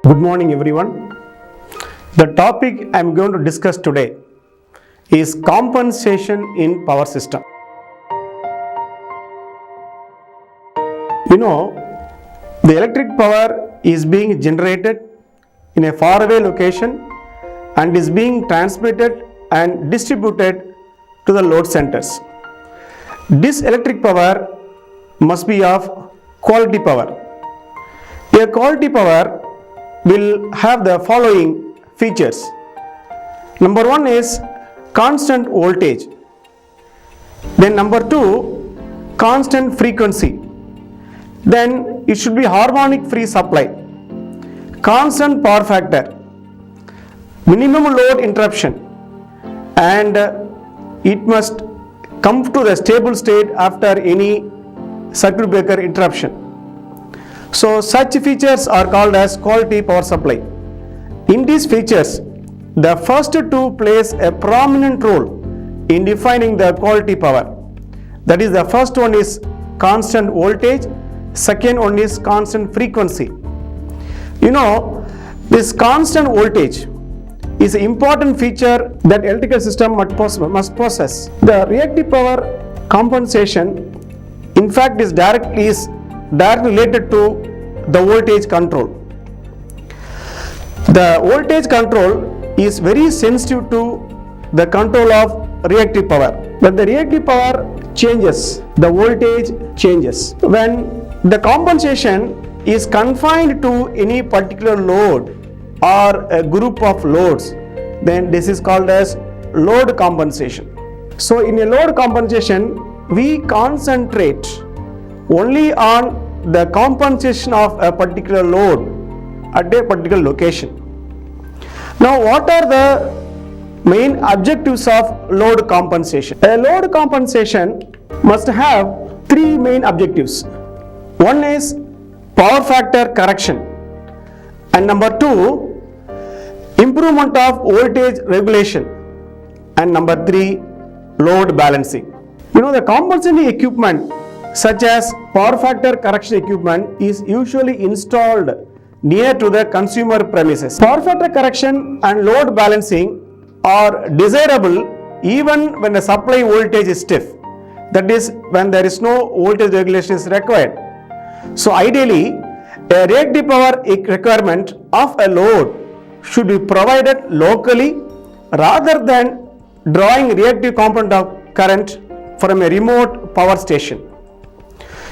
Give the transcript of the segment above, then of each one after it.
Good morning, everyone. The topic I am going to discuss today is compensation in power system. You know, the electric power is being generated in a faraway location and is being transmitted and distributed to the load centers. This electric power must be of quality power. A quality power will have the following features. Number one is constant voltage. Then number two, constant frequency. Then it should be harmonic free supply, constant power factor, minimum load interruption, and it must come to the stable state after any circuit breaker interruption. So such features are called as quality power supply. In these features, the first two plays a prominent role in defining the quality power. That is, the first one is constant voltage, second one is constant frequency. You know, this constant voltage is an important feature that electrical system must possess. The reactive power compensation, in fact, is directly related to the voltage control. The voltage control is very sensitive to the control of reactive power. When the reactive power changes, the voltage changes. When the compensation is confined to any particular load or a group of loads, then this is called as load compensation. So in a load compensation, we concentrate only on the compensation of a particular load at a particular location. Now, what are the main objectives of load compensation? A load compensation must have three main objectives. One is power factor correction, and number two, improvement of voltage regulation, and number three, load balancing. You know, the compensating equipment such as power factor correction equipment is usually installed near to the consumer premises. Power factor correction and load balancing are desirable even when the supply voltage is stiff. That is, when there is no voltage regulation is required. So ideally, a reactive power requirement of a load should be provided locally rather than drawing reactive component of current from a remote power station.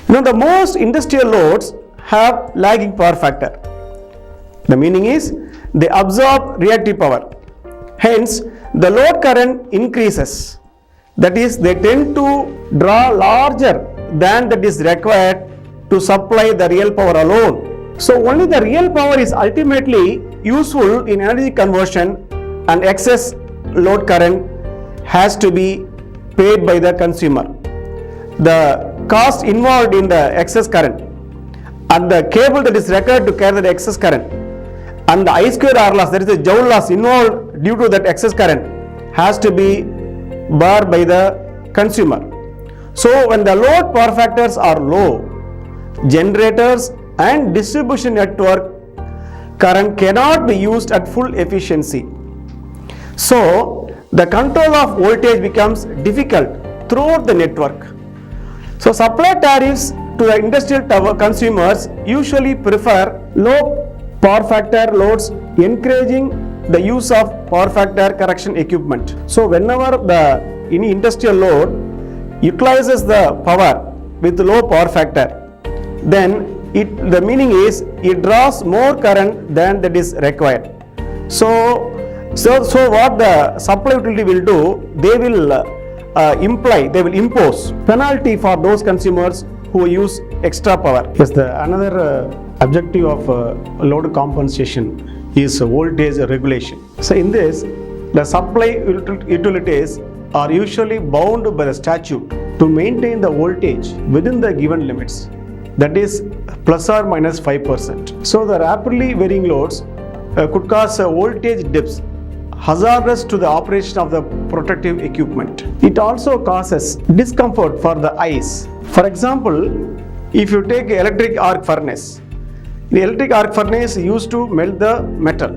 You know, the most industrial loads have lagging power factor. The meaning is they absorb reactive power. Hence, the load current increases. That is, they tend to draw larger than that is required to supply the real power alone. So only the real power is ultimately useful in energy conversion, and excess load current has to be paid by the consumer. The cost involved in the excess current and the cable that is required to carry the excess current and the I square R loss, that is the joule loss involved due to that excess current, has to be borne by the consumer. So when the load power factors are low, generators and distribution network current cannot be used at full efficiency. So the control of voltage becomes difficult throughout the network. So supply tariffs to the industrial consumers usually prefer low power factor loads, encouraging the use of power factor correction equipment. So whenever any industrial load utilizes the power with low power factor, then the meaning is it draws more current than that is required. So what the supply utility will do, they will impose penalty for those consumers who use extra power. Yes, another objective of load compensation is voltage regulation. So in this, the supply utilities are usually bound by the statute to maintain the voltage within the given limits, that is plus or minus 5%. So the rapidly varying loads could cause voltage dips hazardous to the operation of the protective equipment. It also causes discomfort for the eyes. For example, if you take electric arc furnace, The electric arc furnace used to melt the metal.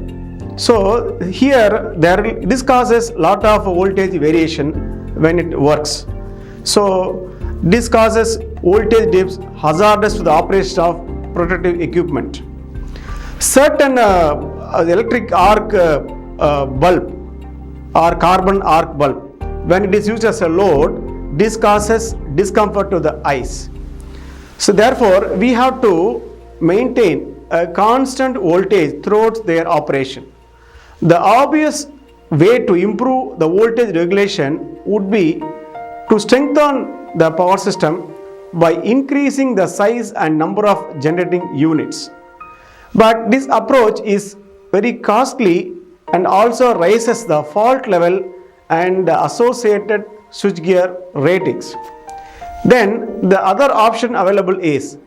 So here this causes lot of voltage variation when it works. So this causes voltage dips hazardous to the operation of protective equipment. Certain electric arc bulb or carbon arc bulb, when it is used as a load, this causes discomfort to the eyes. So therefore we have to maintain a constant voltage throughout their operation. The obvious way to improve the voltage regulation would be to strengthen the power system by increasing the size and number of generating units. But this approach is very costly and also raises the fault level and the associated switchgear ratings. Then the other option available is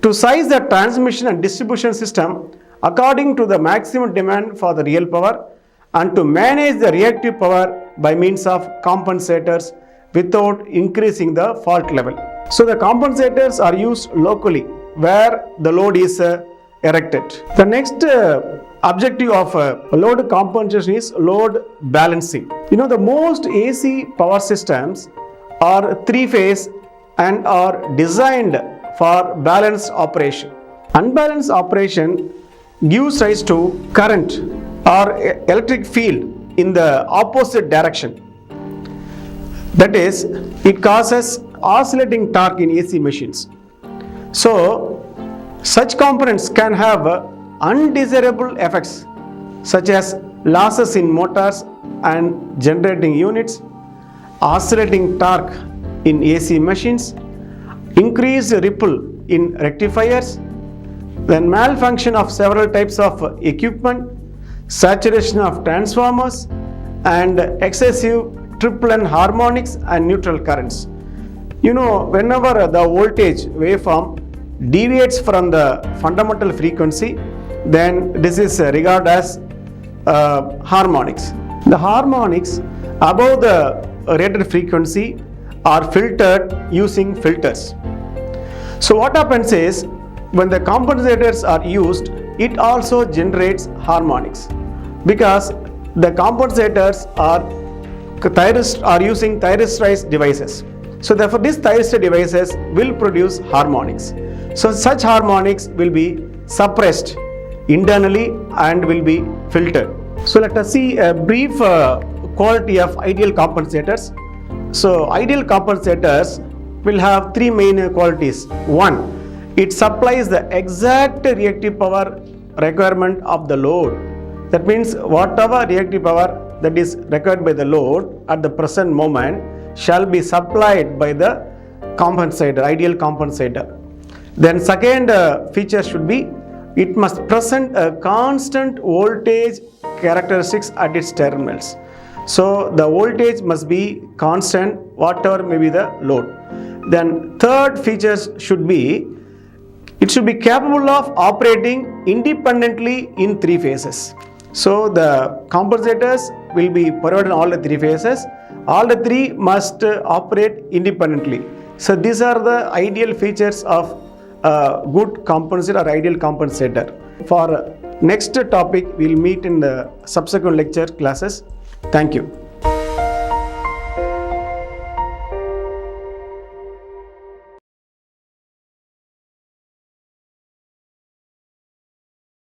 to size the transmission and distribution system according to the maximum demand for the real power and to manage the reactive power by means of compensators without increasing the fault level. So the compensators are used locally where the load is erected. The next objective of load compensation is load balancing. The most AC power systems are three-phase and are designed for balanced operation. Unbalanced operation gives rise to current or electric field in the opposite direction. That is, it causes oscillating torque in AC machines. So, such components can have undesirable effects such as losses in motors and generating units, oscillating torque in AC machines, increased ripple in rectifiers, then malfunction of several types of equipment, saturation of transformers, and excessive triple and harmonics and neutral currents. Whenever the voltage waveform deviates from the fundamental frequency, then this is regarded as harmonics. The harmonics above the rated frequency are filtered using filters. So what happens is, when the compensators are used, it also generates harmonics because the compensators are using thyristorized devices. So therefore these thyristor devices will produce harmonics. So such harmonics will be suppressed internally and will be filtered. So let us see a brief quality of ideal compensators. So ideal compensators will have three main qualities. One, it supplies the exact reactive power requirement of the load. That means whatever reactive power that is required by the load at the present moment shall be supplied by the compensator, ideal compensator. Then second feature should be, it must present a constant voltage characteristics at its terminals. So the voltage must be constant whatever may be the load. Then third features should be, it should be capable of operating independently in three phases. So the compensators will be provided in all the three phases. All the three must operate independently. So these are the ideal features of a good compensator or ideal compensator. For next topic, we will meet in the subsequent lecture classes. Thank you.